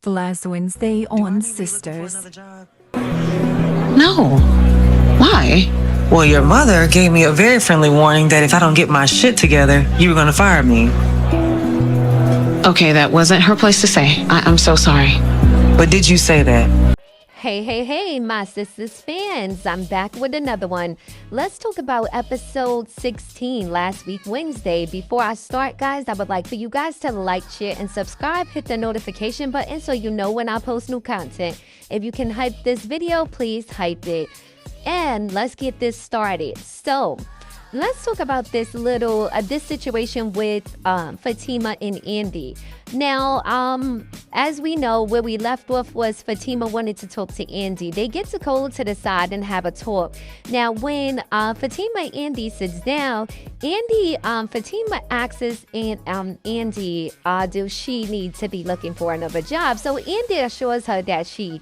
last Wednesday on Sisters. No. Why? Well, your mother gave me a very friendly warning that if I don't get my shit together, you were gonna fire me. Okay, that wasn't her place to say. I'm so sorry. But did you say that? Hey, my Sistas fans. I'm back with another one. Let's talk about episode 16 last week, Wednesday. Before I start, guys, I would like for you guys to like, share, and subscribe. Hit the notification button so you know when I post new content. If you can hype this video, please hype it. And let's get this started. So, let's talk about this situation with Fatima and Andy. Now, as we know, where we left off was Fatima wanted to talk to Andy. They get to go to the side and have a talk. Now, when Fatima and Andy sits down, Fatima asks Andy, does she need to be looking for another job? So Andy assures her that she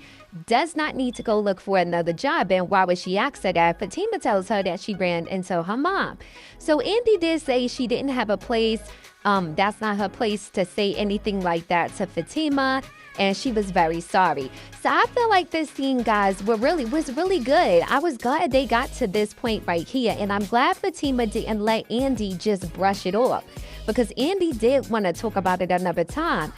does not need to go look for another job. And why would she ask her that? Fatima tells her that she ran into her mom. So Andy did say she didn't have a place. That's not her place to say anything like that to Fatima. And she was very sorry. So I feel like this scene, guys, was really good. I was glad they got to this point right here. And I'm glad Fatima didn't let Andy just brush it off. Because Andy did want to talk about it another time.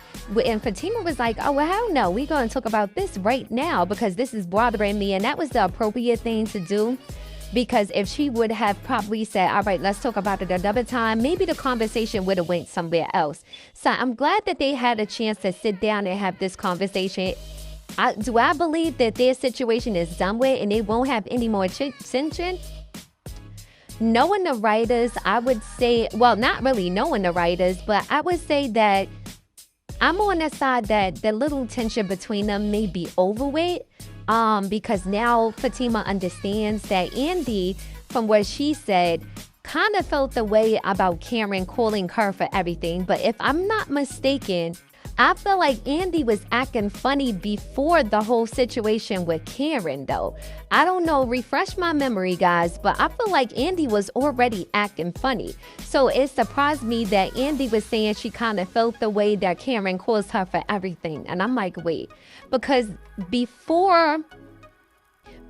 And Fatima was like, oh, well, hell no. We're going to talk about this right now because this is bothering me. And that was the appropriate thing to do. Because if she would have probably said, all right, let's talk about it another time, maybe the conversation would have went somewhere else. So I'm glad that they had a chance to sit down and have this conversation. Do I believe that their situation is done with and they won't have any more tension? Knowing the writers, I would say, well, not really knowing the writers, but I would say that I'm on the side that the little tension between them may be over with. Because now Fatima understands that Andy, from what she said, kind of felt the way about Karen calling her for everything. But if I'm not mistaken, I feel like Andy was acting funny before the whole situation with Karen, though. I don't know, refresh my memory, guys, but I feel like Andy was already acting funny. So it surprised me that Andy was saying she kind of felt the way that Karen calls her for everything. And I'm like, wait, because before,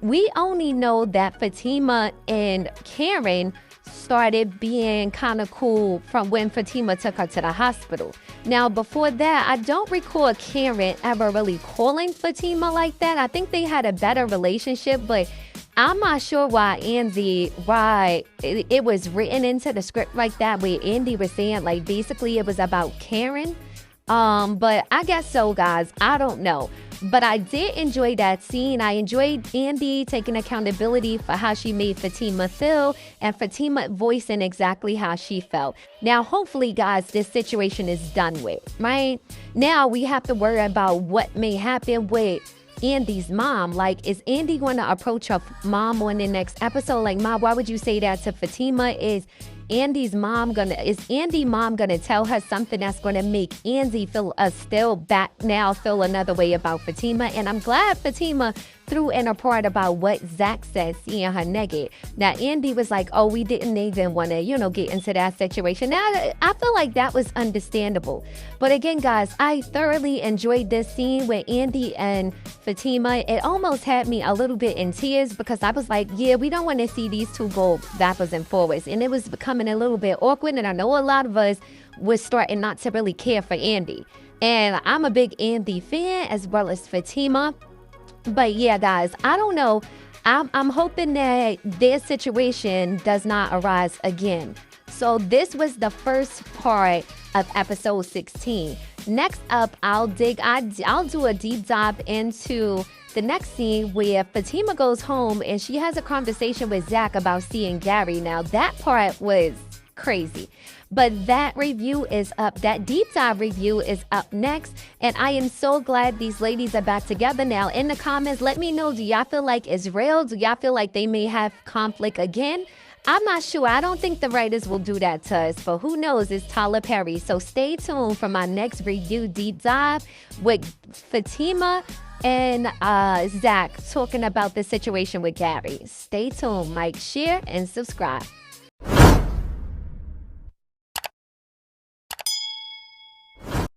we only know that Fatima and Karen started being kind of cool from when Fatima took her to the hospital. Now, before that, I don't recall Karen ever really calling Fatima like that. I think they had a better relationship, but I'm not sure why it was written into the script like that, where Andy was saying, like, basically it was about Karen. But I guess so, guys. I don't know. But I did enjoy that scene. I enjoyed Andy taking accountability for how she made Fatima feel and Fatima voicing exactly how she felt. Now, hopefully, guys, this situation is done with, right? Now we have to worry about what may happen with Andy's mom. Like, is Andy going to approach her mom on the next episode? Like, Mom, why would you say that to Fatima? Is Andy's mom gonna tell her something that's gonna make Andy feel feel another way about Fatima? And I'm glad Fatima threw in a part about what Zach said, seeing her naked. Now Andy was like, oh, we didn't even want to, get into that situation. Now I feel like that was understandable. But again, guys, I thoroughly enjoyed this scene with Andy and Fatima. It almost had me a little bit in tears because I was like, yeah, we don't want to see these two go backwards and forwards. And it was becoming a little bit awkward. And I know a lot of us was starting not to really care for Andy. And I'm a big Andy fan as well as Fatima. But yeah, guys, I don't know. I'm hoping that their situation does not arise again. So this was the first part of episode 16. Next up, I'll do a deep dive into the next scene where Fatima goes home and she has a conversation with Zach about seeing Gary. Now that part was crazy. But that review is up. That deep dive review is up next. And I am so glad these ladies are back together now. In the comments, let me know, do y'all feel like it's real? Do y'all feel like they may have conflict again? I'm not sure. I don't think the writers will do that to us, but who knows? It's Tyler Perry. So stay tuned for my next review deep dive with Fatima and Zach talking about the situation with Gary. Stay tuned. Like, share, and subscribe.